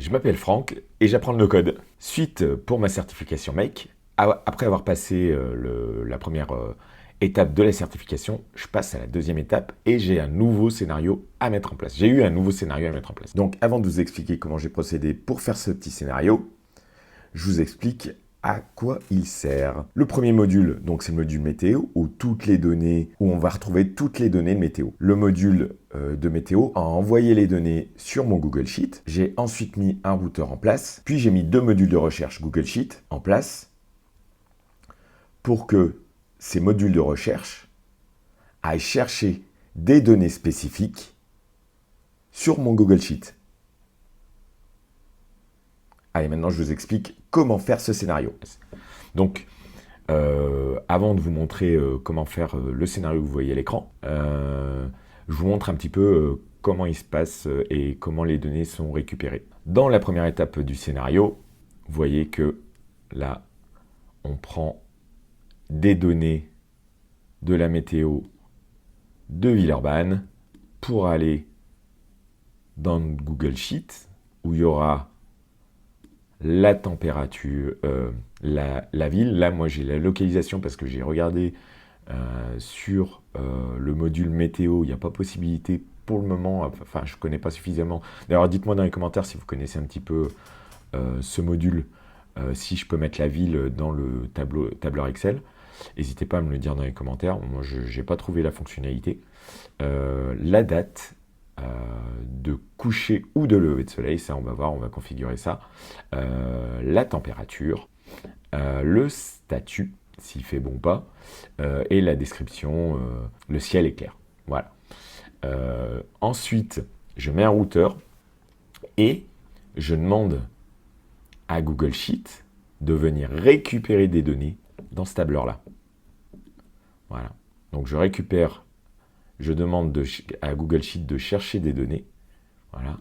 Je m'appelle Franck et j'apprends le no-code. Suite pour ma certification Make, après avoir passé la première étape de la certification, je passe à la deuxième étape et j'ai un nouveau scénario à mettre en place. J'ai eu un nouveau scénario à mettre en place. Donc avant de vous expliquer comment j'ai procédé pour faire ce petit scénario, je vous explique à quoi il sert. Le premier module, donc c'est le module météo, où on va retrouver toutes les données de météo. Le module de météo a envoyé les données sur mon Google Sheet. J'ai ensuite mis un routeur en place, puis j'ai mis 2 modules de recherche Google Sheet en place pour que ces modules de recherche aillent chercher des données spécifiques sur mon Google Sheet. Allez, maintenant je vous explique comment faire ce scénario. Donc, avant de vous montrer comment faire le scénario que vous voyez à l'écran, je vous montre un petit peu comment il se passe et comment les données sont récupérées. Dans la première étape du scénario, vous voyez que là, on prend des données de la météo de Villeurbanne pour aller dans Google Sheet où il y aura la température, la ville. Là, moi, j'ai la localisation parce que j'ai regardé sur le module météo. Il n'y a pas possibilité pour le moment. Enfin, je ne connais pas suffisamment. D'ailleurs, dites-moi dans les commentaires si vous connaissez un petit peu ce module, si je peux mettre la ville dans le tableur Excel. N'hésitez pas à me le dire dans les commentaires. Moi, je n'ai pas trouvé la fonctionnalité. La date de coucher ou de lever de soleil, ça on va voir, on va configurer ça. La température, le statut, s'il fait bon ou pas, et la description, le ciel est clair. Voilà. Ensuite, je mets un routeur et je demande à Google Sheet de venir récupérer des données dans ce tableur-là. Voilà. Donc je demande à Google Sheet de chercher des données, voilà,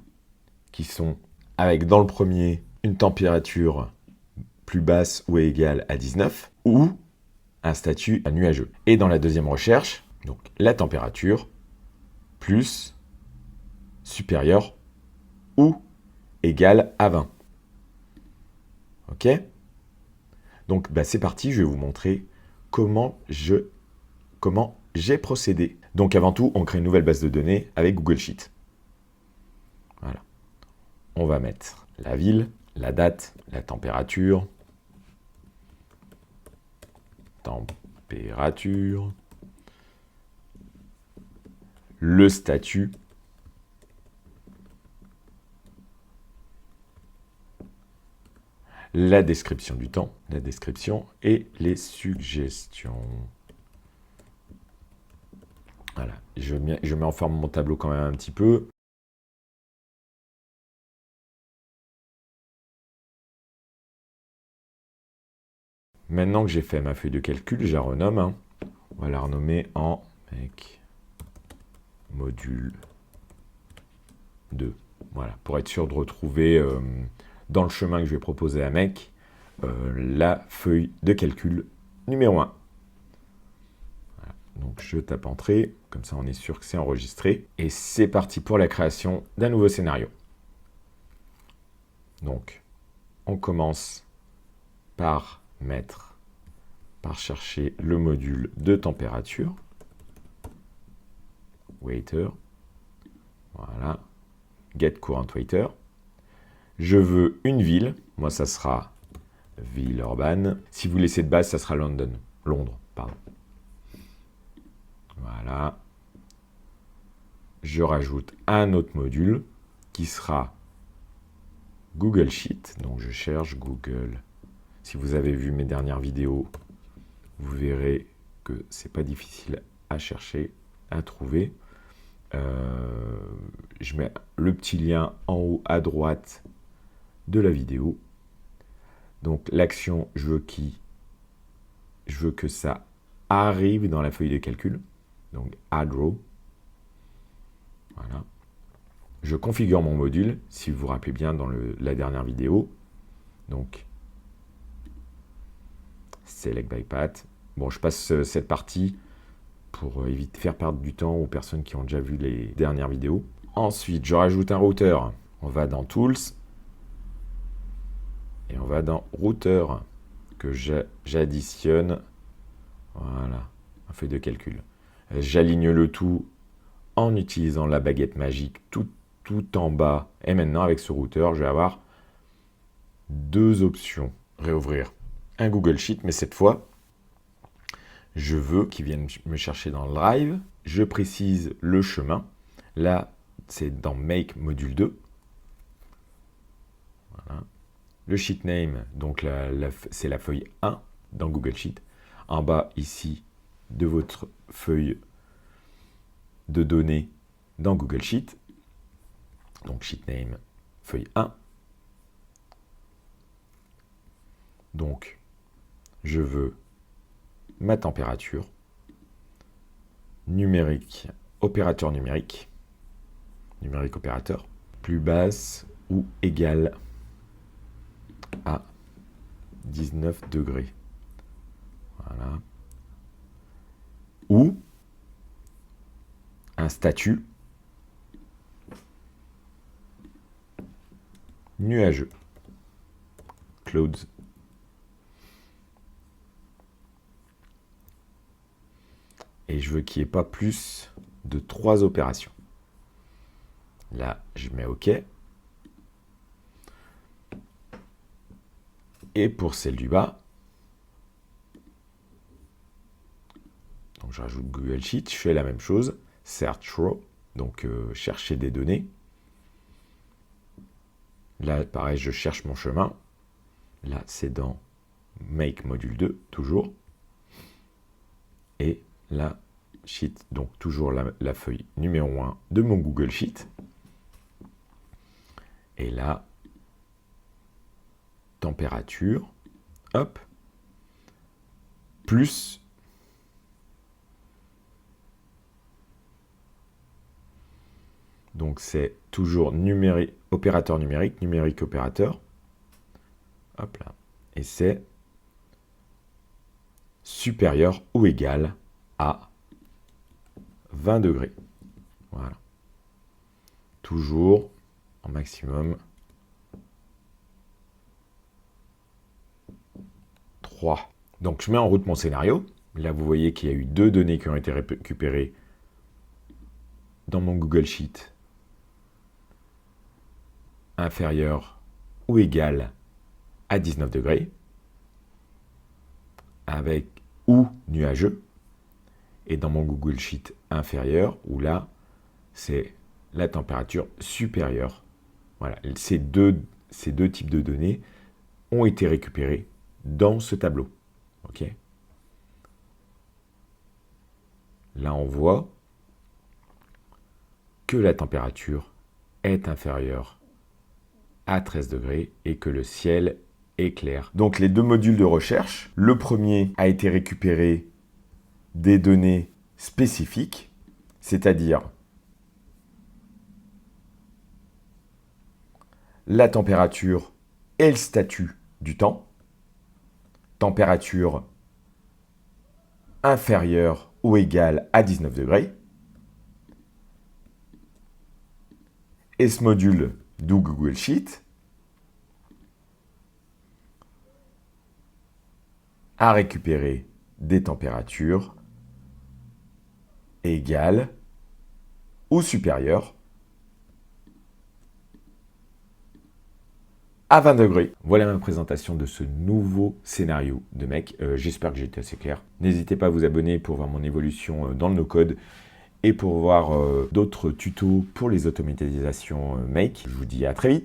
qui sont avec dans le premier une température plus basse ou égale à 19 ou un statut nuageux. Et dans la deuxième recherche, donc la température plus supérieure ou égale à 20. Ok ? Donc c'est parti, je vais vous montrer comment j'ai procédé. Donc avant tout, on crée une nouvelle base de données avec Google Sheet. Voilà. On va mettre la ville, la date, la température, le statut, la description du temps, la description et les suggestions. Voilà, je mets en forme mon tableau quand même un petit peu. Maintenant que j'ai fait ma feuille de calcul, je la renomme. Hein. On va la renommer en module 2. Voilà, pour être sûr de retrouver dans le chemin que je vais proposer à Mec la feuille de calcul numéro 1. Voilà. Donc je tape entrée, comme ça on est sûr que c'est enregistré. Et c'est parti pour la création d'un nouveau scénario. Donc on commence par chercher le module de température. Waiter. Voilà. Get current waiter. Je veux une ville. Moi, ça sera Villeurbanne. Si vous laissez de base, ça sera Londres. Pardon. Voilà. Je rajoute un autre module qui sera Google Sheet. Donc, je cherche Google. Si vous avez vu mes dernières vidéos, vous verrez que c'est pas difficile à chercher, à trouver. Je mets le petit lien en haut à droite de la vidéo. Donc l'action, je veux que ça arrive dans la feuille de calcul. Donc add row. Voilà. Je configure mon module, si vous vous rappelez bien dans la dernière vidéo. Donc select by path. Bon, je passe cette partie pour éviter de faire perdre du temps aux personnes qui ont déjà vu les dernières vidéos. Ensuite, je rajoute un routeur. On va dans Tools, on va dans routeur que j'additionne. Voilà, un feuille de calcul. J'aligne le tout en utilisant la baguette magique tout en bas. Et maintenant, avec ce routeur, je vais avoir deux options. Réouvrir un Google Sheet, mais cette fois, je veux qu'il vienne me chercher dans le Drive. Je précise le chemin. Là, c'est dans Make module 2. Voilà. Le sheet name, donc c'est la feuille 1 dans Google Sheet. En bas, ici, de votre feuille de données dans Google Sheet. Donc, sheet name, feuille 1. Donc, je veux ma température, numérique, opérateur numérique opérateur, plus basse ou égale à 19 degrés. Voilà. Ou un statut nuageux. Clouds. Et je veux qu'il n'y ait pas plus de 3 opérations. Là, je mets OK. Et pour celle du bas, donc je rajoute Google Sheet, je fais la même chose, Search Row, donc chercher des données. Là, pareil, je cherche mon chemin. Là, c'est dans Make module 2, toujours. Et la sheet, donc toujours la feuille numéro 1 de mon Google Sheet. Et là, température, hop, plus donc c'est toujours opérateur numérique opérateur, hop là, et c'est supérieur ou égal à 20 degrés. Voilà. Toujours en maximum 3. Donc je mets en route mon scénario. Là, vous voyez qu'il y a eu 2 données qui ont été récupérées dans mon Google Sheet. Inférieur ou égal à 19 degrés. Avec ou nuageux. Et dans mon Google Sheet inférieur, où là, c'est la température supérieure. Voilà, ces deux types de données ont été récupérés dans ce tableau. OK ? Là, on voit que la température est inférieure à 13 degrés et que le ciel est clair. Donc, les 2 modules de recherche, le premier a été récupéré des données spécifiques, c'est-à-dire la température et le statut du temps. Température inférieure ou égale à 19 degrés. Et ce module du Google Sheet a récupéré des températures égales ou supérieures à 20 degrés. Voilà ma présentation de ce nouveau scénario de Make. J'espère que j'ai été assez clair. N'hésitez pas à vous abonner pour voir mon évolution dans le no-code et pour voir d'autres tutos pour les automatisations Make. Je vous dis à très vite.